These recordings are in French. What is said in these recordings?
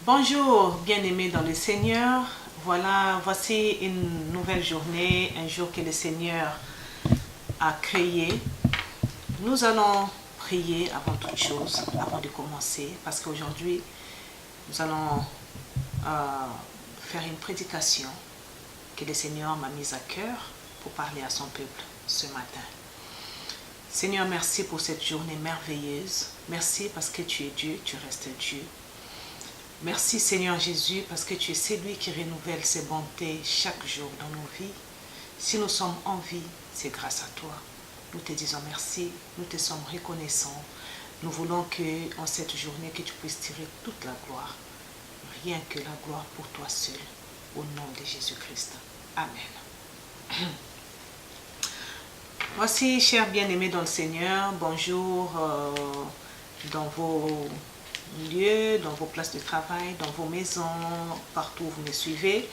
Bonjour, bien-aimés dans le Seigneur. Voici une nouvelle journée, un jour que le Seigneur a créé. Nous allons prier avant toute chose, avant de commencer, parce qu'aujourd'hui, nous allons faire une prédication que le Seigneur m'a mise à cœur pour parler à son peuple ce matin. Seigneur, merci pour cette journée merveilleuse. Merci parce que tu es Dieu, tu restes Dieu. Merci Seigneur Jésus parce que tu es celui qui renouvelle ses bontés chaque jour dans nos vies. Si nous sommes en vie, c'est grâce à toi. Nous te disons merci, nous te sommes reconnaissants. Nous voulons que en cette journée que tu puisses tirer toute la gloire. Rien que la gloire pour toi seul. Au nom de Jésus-Christ. Amen. Voici, chers bien-aimés dans le Seigneur, bonjour dans vos lieux, dans vos places de travail, dans vos maisons, partout où vous me suivez.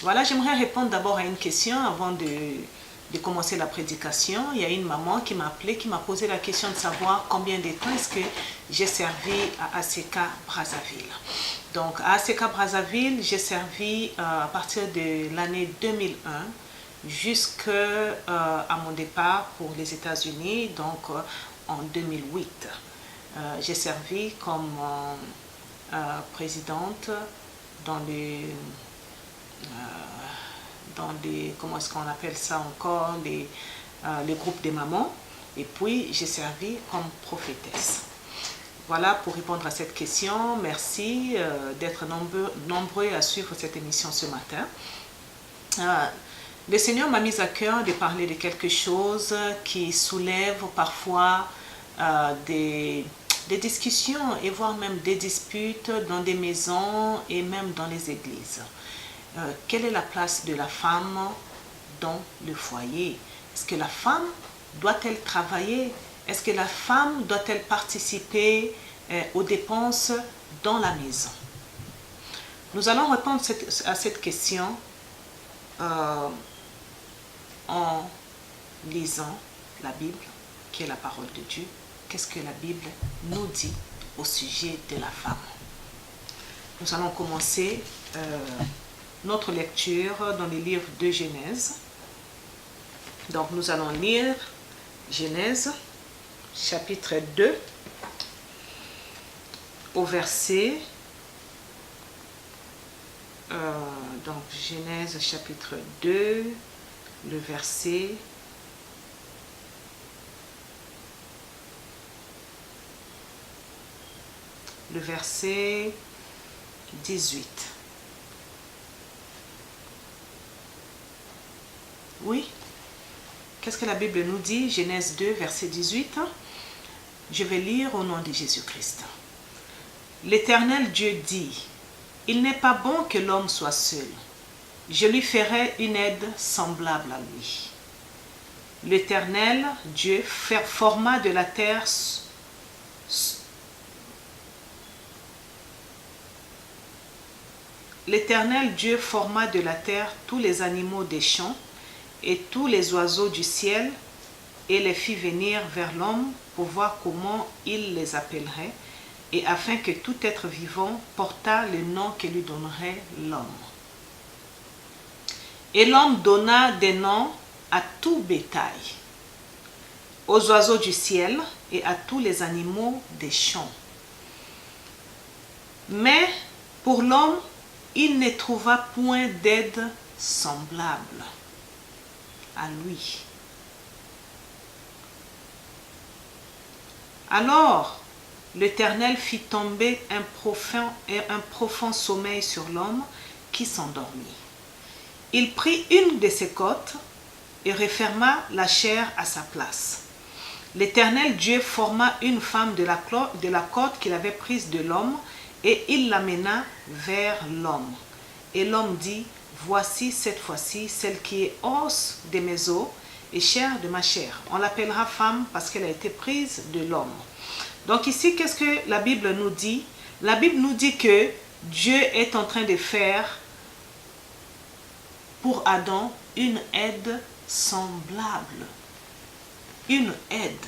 Voilà, j'aimerais répondre d'abord à une question avant de commencer la prédication. Il y a une maman qui m'a appelé, qui m'a posé la question de savoir combien de temps est-ce que j'ai servi à ACK Brazzaville. Donc, à ACK Brazzaville, j'ai servi à partir de l'année 2001 jusqu'à mon départ pour les États-Unis, donc en 2008. J'ai servi comme présidente dans les comment est-ce qu'on appelle ça encore, les groupes des mamans, et puis j'ai servi comme prophétesse. Voilà pour répondre à cette question. Merci d'être nombreux à suivre cette émission ce matin. Le Seigneur m'a mis à cœur de parler de quelque chose qui soulève parfois des discussions et voire même des disputes dans des maisons et même dans les églises. Quelle est la place de la femme dans le foyer? Est-ce que la femme doit-elle travailler? Est-ce que la femme doit-elle participer aux dépenses dans la maison? Nous allons répondre à cette question en lisant la Bible, qui est la parole de Dieu. Qu'est-ce que la Bible nous dit au sujet de la femme? Nous allons commencer notre lecture dans le livre de Genèse. Donc nous allons lire Genèse, chapitre 2, au verset... donc Genèse, chapitre 2, le verset... le verset 18. Oui? Qu'est-ce que la Bible nous dit? Genèse 2, verset 18. Je vais lire au nom de Jésus-Christ. L'Éternel Dieu dit, « Il n'est pas bon que l'homme soit seul. Je lui ferai une aide semblable à lui. » L'Éternel Dieu forma de la terre L'Éternel Dieu forma de la terre tous les animaux des champs et tous les oiseaux du ciel et les fit venir vers l'homme pour voir comment il les appellerait et afin que tout être vivant portât le nom que lui donnerait l'homme. Et l'homme donna des noms à tout bétail, aux oiseaux du ciel et à tous les animaux des champs. Mais pour l'homme, il ne trouva point d'aide semblable à lui. Alors l'Éternel fit tomber un profond sommeil sur l'homme qui s'endormit. Il prit une de ses côtes et referma la chair à sa place. L'Éternel Dieu forma une femme de la côte qu'il avait prise de l'homme et il l'amena vers l'homme. Et l'homme dit, « Voici cette fois-ci celle qui est os de mes os et chair de ma chair. » On l'appellera femme parce qu'elle a été prise de l'homme. Donc ici, qu'est-ce que la Bible nous dit? La Bible nous dit que Dieu est en train de faire pour Adam une aide semblable. Une aide.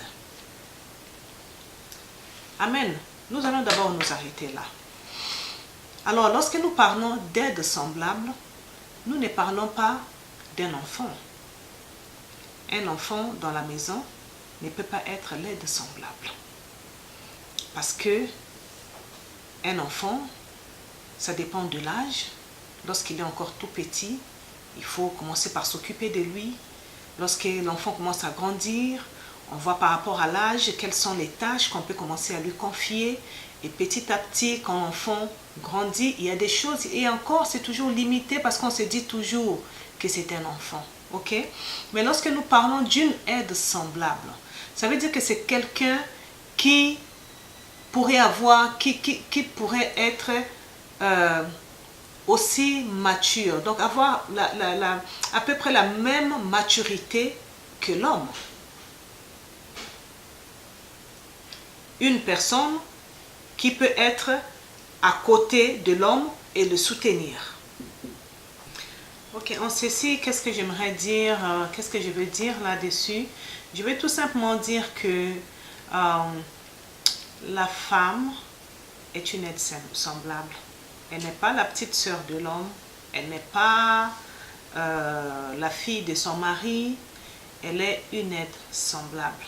Amen. Nous allons d'abord nous arrêter là. Alors, lorsque nous parlons d'aide semblable, nous ne parlons pas d'un enfant. Un enfant dans la maison ne peut pas être l'aide semblable. Parce que un enfant, ça dépend de l'âge. Lorsqu'il est encore tout petit, il faut commencer par s'occuper de lui. Lorsque l'enfant commence à grandir, on voit par rapport à l'âge quelles sont les tâches qu'on peut commencer à lui confier. Et petit à petit, quand l'enfant grandit, il y a des choses, et encore c'est toujours limité parce qu'on se dit toujours que c'est un enfant. Ok? Mais lorsque nous parlons d'une aide semblable, ça veut dire que c'est quelqu'un qui pourrait avoir, qui pourrait être aussi mature, donc avoir à peu près la même maturité que l'homme. Une personne qui peut être à côté de l'homme et le soutenir. Ok, en ceci, qu'est-ce que j'aimerais dire, qu'est-ce que je veux dire là-dessus? Je vais tout simplement dire que la femme est une aide semblable. Elle n'est pas la petite sœur de l'homme, elle n'est pas la fille de son mari, elle est une aide semblable.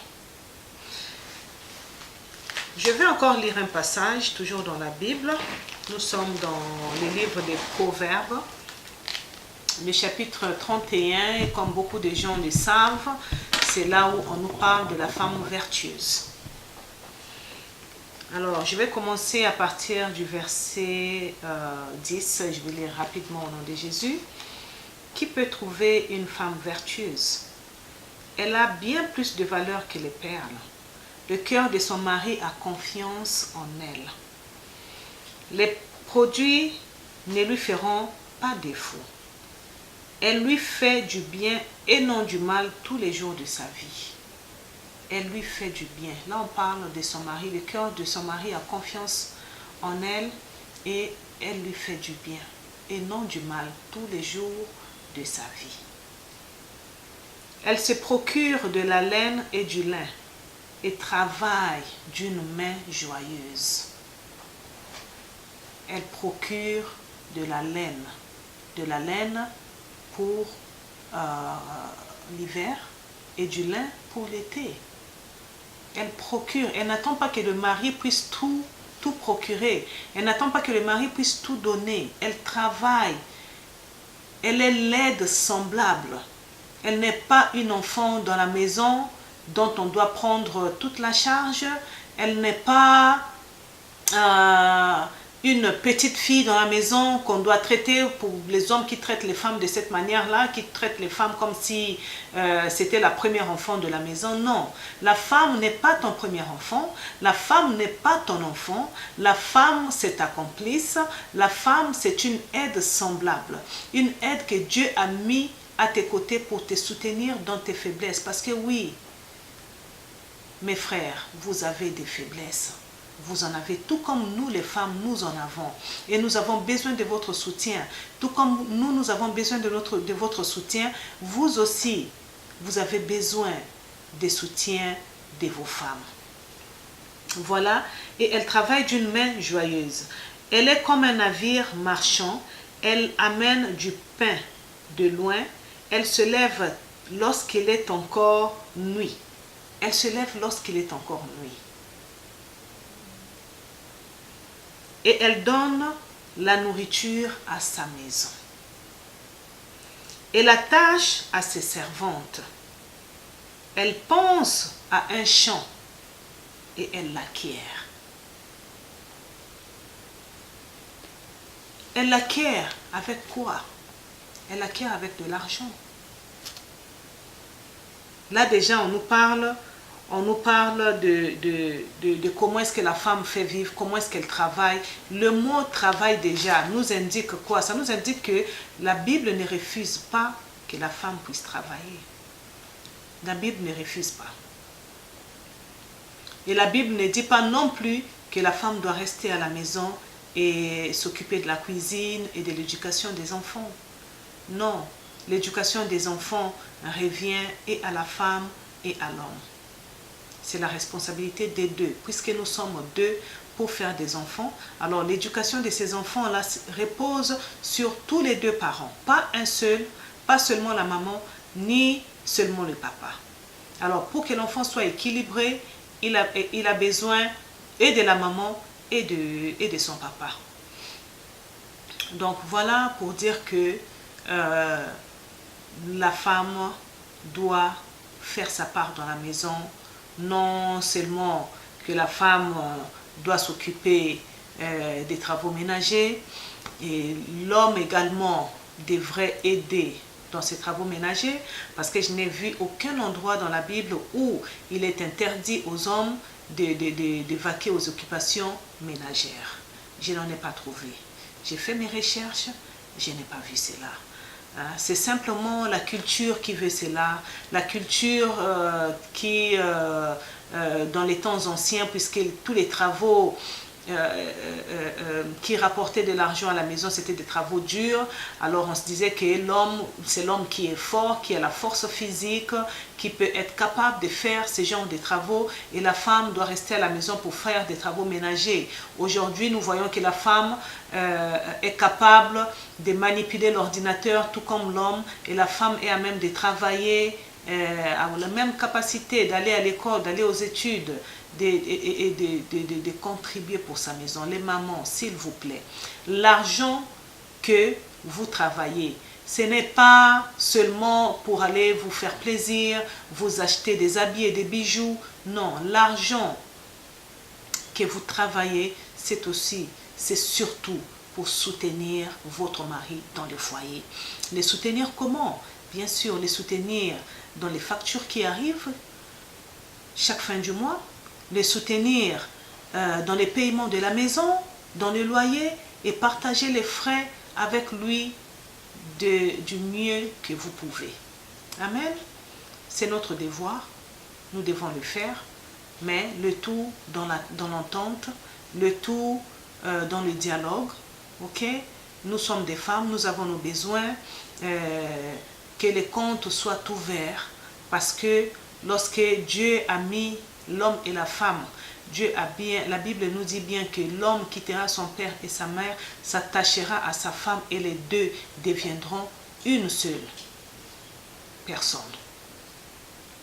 Je vais encore lire un passage, toujours dans la Bible. Nous sommes dans le livre des Proverbes, le chapitre 31, et comme beaucoup de gens le savent, c'est là où on nous parle de la femme vertueuse. Alors, je vais commencer à partir du verset 10, je vais lire rapidement au nom de Jésus. Qui peut trouver une femme vertueuse? Elle a bien plus de valeur que les perles. Le cœur de son mari a confiance en elle. Les produits ne lui feront pas défaut. Elle lui fait du bien et non du mal tous les jours de sa vie. Elle lui fait du bien. Là, on parle de son mari. Le cœur de son mari a confiance en elle et elle lui fait du bien et non du mal tous les jours de sa vie. Elle se procure de la laine et du lin et travaille d'une main joyeuse. Elle procure de la laine pour l'hiver et du lin pour l'été. Elle procure, elle n'attend pas que le mari puisse tout procurer. Elle n'attend pas que le mari puisse tout donner. Elle travaille. Elle est l'aide semblable. Elle n'est pas une enfant dans la maison dont on doit prendre toute la charge. Elle n'est pas une petite fille dans la maison qu'on doit traiter, pour les hommes qui traitent les femmes de cette manière-là, qui traitent les femmes comme si c'était la première enfant de la maison. Non, la femme n'est pas ton premier enfant, la femme n'est pas ton enfant, la femme c'est ta complice, la femme c'est une aide semblable, une aide que Dieu a mis à tes côtés pour te soutenir dans tes faiblesses. Parce que oui, mes frères, vous avez des faiblesses. Vous en avez, tout comme nous les femmes, nous en avons. Et nous avons besoin de votre soutien. Tout comme nous avons besoin de votre soutien, vous aussi, vous avez besoin des soutiens de vos femmes. Voilà, et elle travaille d'une main joyeuse. Elle est comme un navire marchand. Elle amène du pain de loin. Elle se lève lorsqu'il est encore nuit. Elle se lève lorsqu'il est encore nuit. Et elle donne la nourriture à sa maison. Elle attache à ses servantes. Elle pense à un champ et elle l'acquiert. Elle l'acquiert avec quoi? Elle l'acquiert avec de l'argent. Là déjà on nous parle de comment est-ce que la femme fait vivre, comment est-ce qu'elle travaille. Le mot travail déjà nous indique quoi? Ça nous indique que la Bible ne refuse pas que la femme puisse travailler. La Bible ne refuse pas. Et la Bible ne dit pas non plus que la femme doit rester à la maison et s'occuper de la cuisine et de l'éducation des enfants. Non, l'éducation des enfants revient et à la femme et à l'homme. C'est la responsabilité des deux. Puisque nous sommes deux, pour faire des enfants. Alors l'éducation de ces enfants-là repose sur tous les deux parents, pas un seul, pas seulement la maman, ni seulement le papa. Alors pour que l'enfant soit équilibré, il a besoin et de la maman et de son papa. Donc voilà pour dire que la femme doit faire sa part dans la maison, non seulement que la femme doit s'occuper des travaux ménagers, et l'homme également devrait aider dans ces travaux ménagers, parce que je n'ai vu aucun endroit dans la Bible où il est interdit aux hommes de vaquer aux occupations ménagères. Je n'en ai pas trouvé. J'ai fait mes recherches, je n'ai pas vu cela. C'est simplement la culture qui veut cela, la culture qui, dans les temps anciens, puisque tous les travaux qui rapportaient de l'argent à la maison, c'était des travaux durs. Alors on se disait que l'homme, c'est l'homme qui est fort, qui a la force physique, qui peut être capable de faire ce genre de travaux, et la femme doit rester à la maison pour faire des travaux ménagers. Aujourd'hui, nous voyons que la femme est capable de manipuler l'ordinateur tout comme l'homme, et la femme est à même de travailler, a la même capacité d'aller à l'école, d'aller aux études, de contribuer pour sa maison. Les mamans, s'il vous plaît, l'argent que vous travaillez, ce n'est pas seulement pour aller vous faire plaisir, vous acheter des habits et des bijoux. Non, l'argent que vous travaillez, c'est surtout pour soutenir votre mari dans le foyer. Les soutenir comment? Bien sûr, les soutenir dans les factures qui arrivent chaque fin du mois, les soutenir dans les paiements de la maison, dans le loyer, et partager les frais avec lui du mieux que vous pouvez. Amen. C'est notre devoir, nous devons le faire, mais le tout dans l'entente, le tout dans le dialogue. Ok? Nous sommes des femmes, nous avons nos besoins, que les comptes soient ouverts, parce que lorsque Dieu a mis l'homme et la femme, la Bible nous dit bien que l'homme quittera son père et sa mère, s'attachera à sa femme, et les deux deviendront une seule personne.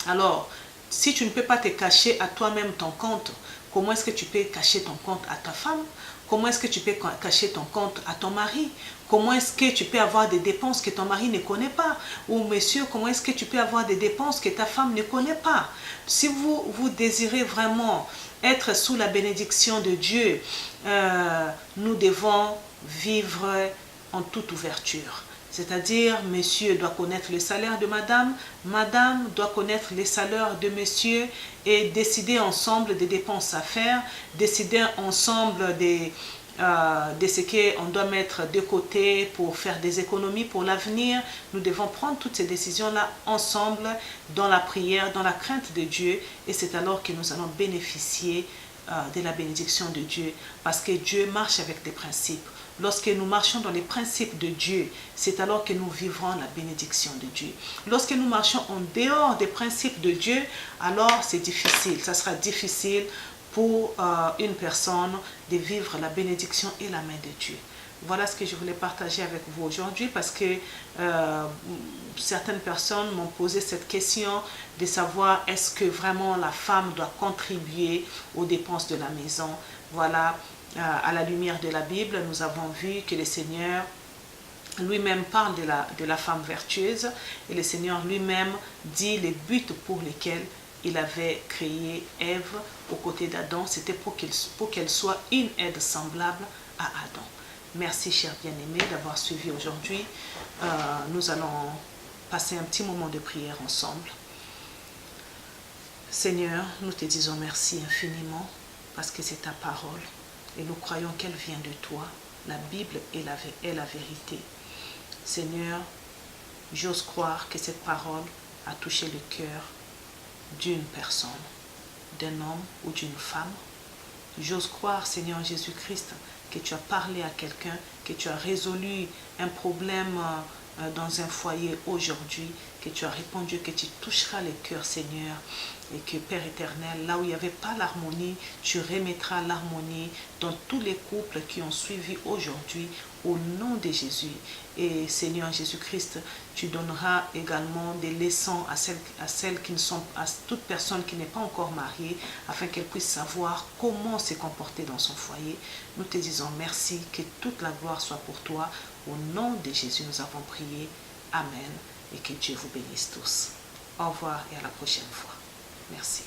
Alors, si tu ne peux pas te cacher à toi-même ton compte, comment est-ce que tu peux cacher ton compte à ta femme? Comment est-ce que tu peux cacher ton compte à ton mari? Comment est-ce que tu peux avoir des dépenses que ton mari ne connaît pas? Ou monsieur, comment est-ce que tu peux avoir des dépenses que ta femme ne connaît pas? Si vous désirez vraiment être sous la bénédiction de Dieu, nous devons vivre en toute ouverture. C'est-à-dire, monsieur doit connaître le salaire de madame, madame doit connaître les salaires de monsieur, et décider ensemble des dépenses à faire, décider ensemble de ce qu'on doit mettre de côté pour faire des économies pour l'avenir. Nous devons prendre toutes ces décisions-là ensemble, dans la prière, dans la crainte de Dieu, et c'est alors que nous allons bénéficier de la bénédiction de Dieu, parce que Dieu marche avec des principes. Lorsque nous marchons dans les principes de Dieu, c'est alors que nous vivrons la bénédiction de Dieu. Lorsque nous marchons en dehors des principes de Dieu, alors c'est difficile. Ça sera difficile pour une personne de vivre la bénédiction et la main de Dieu. Voilà ce que je voulais partager avec vous aujourd'hui, parce que certaines personnes m'ont posé cette question de savoir est-ce que vraiment la femme doit contribuer aux dépenses de la maison. Voilà. À la lumière de la Bible, nous avons vu que le Seigneur lui-même parle de la femme vertueuse, et le Seigneur lui-même dit les buts pour lesquels il avait créé Ève aux côtés d'Adam. C'était pour qu'elle soit une aide semblable à Adam. Merci, chers bien-aimés, d'avoir suivi aujourd'hui. Nous allons passer un petit moment de prière ensemble. Seigneur, nous te disons merci infiniment, parce que c'est ta parole. Et nous croyons qu'elle vient de toi. La Bible est la vérité. Seigneur, j'ose croire que cette parole a touché le cœur d'une personne, d'un homme ou d'une femme. J'ose croire, Seigneur Jésus-Christ, que tu as parlé à quelqu'un, que tu as résolu un problème dans un foyer aujourd'hui, que tu as répondu, que tu toucheras les cœurs, Seigneur, et que, Père éternel, là où il n'y avait pas l'harmonie, tu remettras l'harmonie dans tous les couples qui ont suivi aujourd'hui, au nom de Jésus. Et Seigneur Jésus-Christ, tu donneras également des leçons à celles qui ne sont, à toute personne qui n'est pas encore mariée, afin qu'elle puisse savoir comment se comporter dans son foyer. Nous te disons merci, que toute la gloire soit pour toi. Au nom de Jésus, nous avons prié. Amen. Et que Dieu vous bénisse tous. Au revoir et à la prochaine fois. Merci.